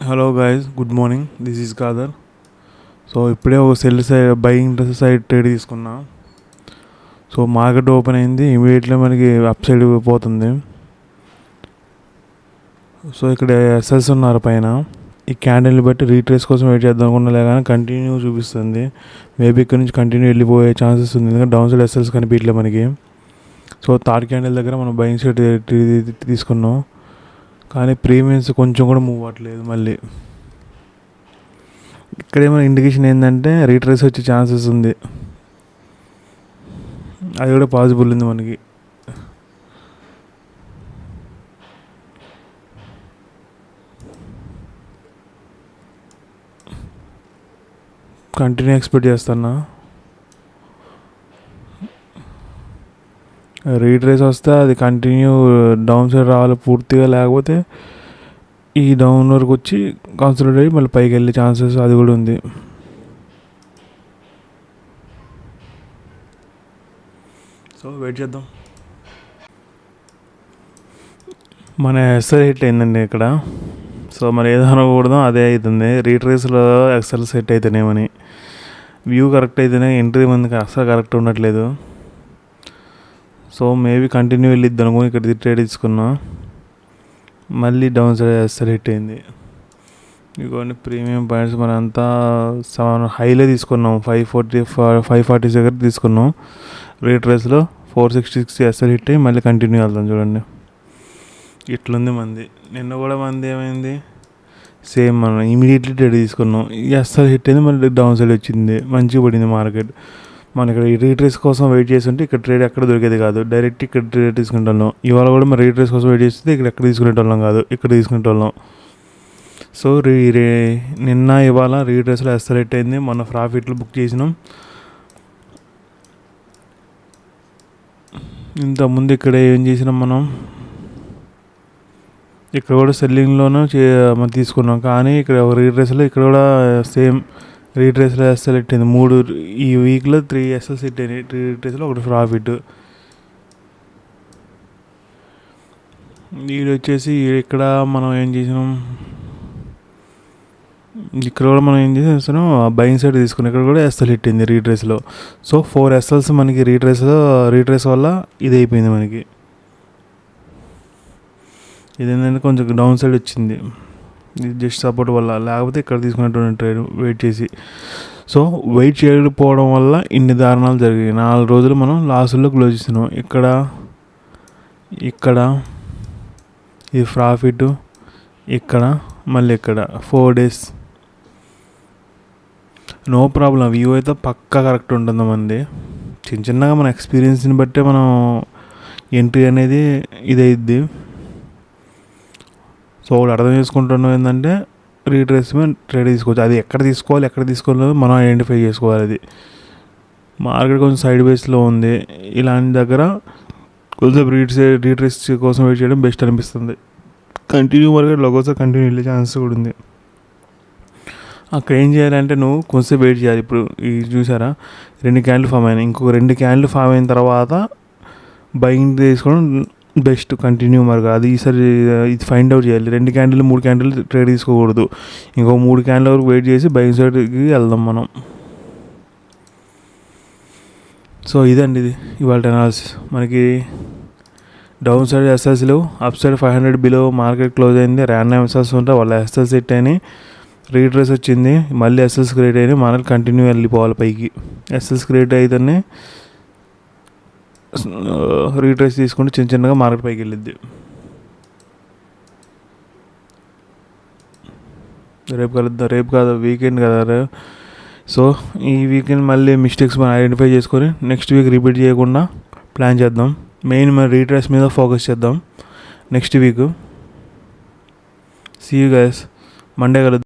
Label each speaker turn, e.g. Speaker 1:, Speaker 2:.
Speaker 1: Hello guys, good morning. This is Kadar. So ఇప్పుడే ఒక buying side trade తీసుకున్నా. So market open అయింది, immediately మనకి అప్ సైడ్ పోతుంది. సో ఇక్కడ ఎస్ఎల్స్ ఉన్నారు పైన. ఈ క్యాండిల్ని బట్టి రీట్రేస్ కోసం వెయిట్ చేద్దాం అనుకున్నా కానీ కంటిన్యూ చూపిస్తుంది. మేబీ ఇక్కడ నుంచి కంటిన్యూ వెళ్ళిపోయే ఛాన్సెస్ ఉంది, ఎందుకంటే డౌన్ సైడ్ ఎస్ఎల్స్ కనిపించలేదు మనకి. సో థర్డ్ క్యాండిల్ దగ్గర మనం బయింగ్ సైడ్ తీసుకున్నాం, కానీ ప్రీమియమ్స్ కొంచెం కూడా మూవ్ అవ్వట్లేదు. మళ్ళీ ఇక్కడేమో ఇండికేషన్ ఏంటంటే రీట్రేస్ వచ్చే ఛాన్సెస్ ఉంది, అది కూడా పాసిబుల్ ఉంది మనకి. కంటిన్యూ ఎక్స్పెక్ట్ చేస్తున్నా. రీట్రేస్ వస్తే అది కంటిన్యూ డౌన్ సైడ్ రావాలి పూర్తిగా, లేకపోతే ఈ డౌన్ వరకు వచ్చి కాన్సన్ట్రేట్ అయ్యి మళ్ళీ పైకి వెళ్ళే ఛాన్సెస్ అది కూడా ఉంది. సో వెయిట్ చేద్దాం. మన ఎస్ఎల్ హిట్ అయిందండి ఇక్కడ. సో మరి ఏదో అనుకూడదు, అదే అవుతుంది. రీట్రేస్లో ఎక్సెల్ సెట్ అయితేనేమని, వ్యూ కరెక్ట్ అయితేనే ఎంట్రీ మందికి అసలు కరెక్ట్ ఉండట్లేదు. సో మేబీ కంటిన్యూ వెళ్ళిద్ది అనుకుని ఇక్కడ ట్రేడ్ తీసుకున్నా, మళ్ళీ డౌన్ సైడ్ ఎస్ఎల్ హిట్ అయింది. ఇదిగోండి ప్రీమియం పాయింట్స్ మనంతా 7 హైలో తీసుకున్నాం, 540 దగ్గర తీసుకున్నాం. రీట్రేస్లో 466 ఎస్ఎల్ హిట్ అయ్యి మళ్ళీ కంటిన్యూ వెళ్తాం. చూడండి ఇట్లుంది మంది. నిన్న కూడా మంది ఏమైంది, సేమ్ మనం ఇమీడియట్లీ ట్రేడ్ తీసుకున్నాం. ఎస్ఎల్ హిట్ అయింది, మళ్ళీ డౌన్ సైడ్ వచ్చింది, మంచిగా పడింది మార్కెట్. మన ఇక్కడ ఈ రీట్రేస్ కోసం వెయిట్ చేస్తుంటే ఇక్కడ ట్రేడ్ ఎక్కడ దొరికేది కాదు, డైరెక్ట్ ఇక్కడ ట్రేడ్ తీసుకుంటాం. ఇవాళ కూడా మరి రీట్రేస్ కోసం వెయిట్ చేస్తే ఇక్కడ ఎక్కడ తీసుకునేటోళ్ళం కాదు, ఇక్కడ తీసుకునేటోళ్ళం. సో నిన్న ఇవాళ రీట్రేస్లో ఎస్ఎల్ హిట్ అయింది, మన ప్రాఫిట్లు బుక్ చేసినాం. ఇంతకుముందు ఇక్కడ ఏం చేసినాం మనం, ఇక్కడ కూడా సెల్లింగ్లోనూ మనం తీసుకున్నాం, కానీ ఇక్కడ రీట్రేస్లో ఇక్కడ కూడా సేమ్ రీట్రేస్లో ఎస్ఎల్ హిట్ అయింది. 3 ఈ వీక్లో 3 ఎస్ఎల్స్ హిట్ అయినాయి. రీట్రేస్లో ఒకటి ప్రాఫిట్. ఇది వచ్చేసి ఇక్కడ మనం ఏం చేసినాం, ఇక్కడ కూడా మనం ఏం చేసాం బయింగ్ సైడ్ తీసుకున్నాం. ఇక్కడ కూడా ఎస్ఎల్ హిట్ అయింది రీట్రేస్లో. సో 4 ఎస్ఎల్స్ మనకి రీట్రేస్ వల్ల ఇది అయిపోయింది మనకి. ఇదేంటంటే కొంచెం డౌన్ సైడ్ వచ్చింది, ఇది జస్ట్ సపోర్ట్ వల్ల, లేకపోతే ఇక్కడ తీసుకున్నటువంటి ట్రేడ్ వెయిట్ చేసి. సో వెయిట్ చేయకపోవడం వల్ల ఇన్ని దారుణాలు జరిగాయి. 4 రోజులు మనం లాసుల్లో క్లోజ్ చేసినాం. ఇక్కడ ఇది ప్రాఫిట్, ఇక్కడ మళ్ళీ ఇక్కడ 4 days నో ప్రాబ్లం. వ్యూ అయితే పక్కా కరెక్ట్ ఉంటుంది మంది. చిన్నగా మన ఎక్స్పీరియన్స్ని బట్టే మనం ఎంట్రీ అనేది ఇదైద్ది. సో ఒకటి అర్థం చేసుకుంటున్నాం ఏంటంటే రీట్రేస్మెంట్ ట్రేడ్ తీసుకోవచ్చు, అది ఎక్కడ తీసుకోవాలి మనం ఐడెంటిఫై చేసుకోవాలి. అది మార్కెట్ కొంచెం సైడ్ బేస్లో ఉంది, ఇలాంటి దగ్గర కొంచెం రీట్రేస్ కోసం వెయిట్ చేయడం బెస్ట్ అనిపిస్తుంది. కంటిన్యూ మార్కెట్లో ఒకసారి కంటిన్యూ వెళ్ళే ఛాన్సెస్ కూడా ఉంది. అక్కడ ఏం చేయాలంటే నువ్వు కొంచెం వెయిట్ చేయాలి. ఇప్పుడు ఇది చూసారా, 2 క్యాండిల్ ఫామ్ అయినాయి, ఇంకొక 2 క్యాండిల్ ఫామ్ అయిన తర్వాత బయింగ్ తీసుకోవడం బెస్ట్. కంటిన్యూ మార్కెట్ అది ఈసారి ఇది ఫైండ్ అవుట్ చేయాలి. 2 క్యాండిల్ 3 క్యాండిల్ ట్రేడ్ తీసుకోకూడదు. ఇంకో 3 క్యాండిల్ వరకు వెయిట్ చేసి బయింగ్ సైడ్కి వెళ్దాం మనం. సో ఇదండి ఇది ఇవాళ అనాలిసిస్. మనకి డౌన్ సైడ్ ఎస్ఎల్స్ లేవు, up side 500 below market close అయింది. ర్యాండమ్ ఎస్ఎల్స్ ఉంటే వాళ్ళ ఎస్ఎల్స్ హిట్ అయినాయి, రీట్రేస్ వచ్చింది, మళ్ళీ ఎస్ఎల్స్ క్రియేట్ అయినాయి. మార్కెట్ కంటిన్యూ వెళ్ళిపోవాలి పైకి. ఎస్ఎల్స్ క్రియేట్ అయితేనే రీట్రేస్ తీసుకుంటే చిన్నగా మార్కెట్ పైకి వెళ్ళిద్ది. రేపు కలుద్దాం. రేపు కాదు, వీకెండ్ కదా. సో ఈ వీకెండ్ మళ్ళీ మిస్టేక్స్ మనం ఐడెంటిఫై చేసుకొని నెక్స్ట్ వీక్ రిపీట్ చేయకుండా ప్లాన్ చేద్దాం. మెయిన్ మన రీట్రేస్ మీద ఫోకస్ చేద్దాం next week. See you guys, Monday కలుద్దాం.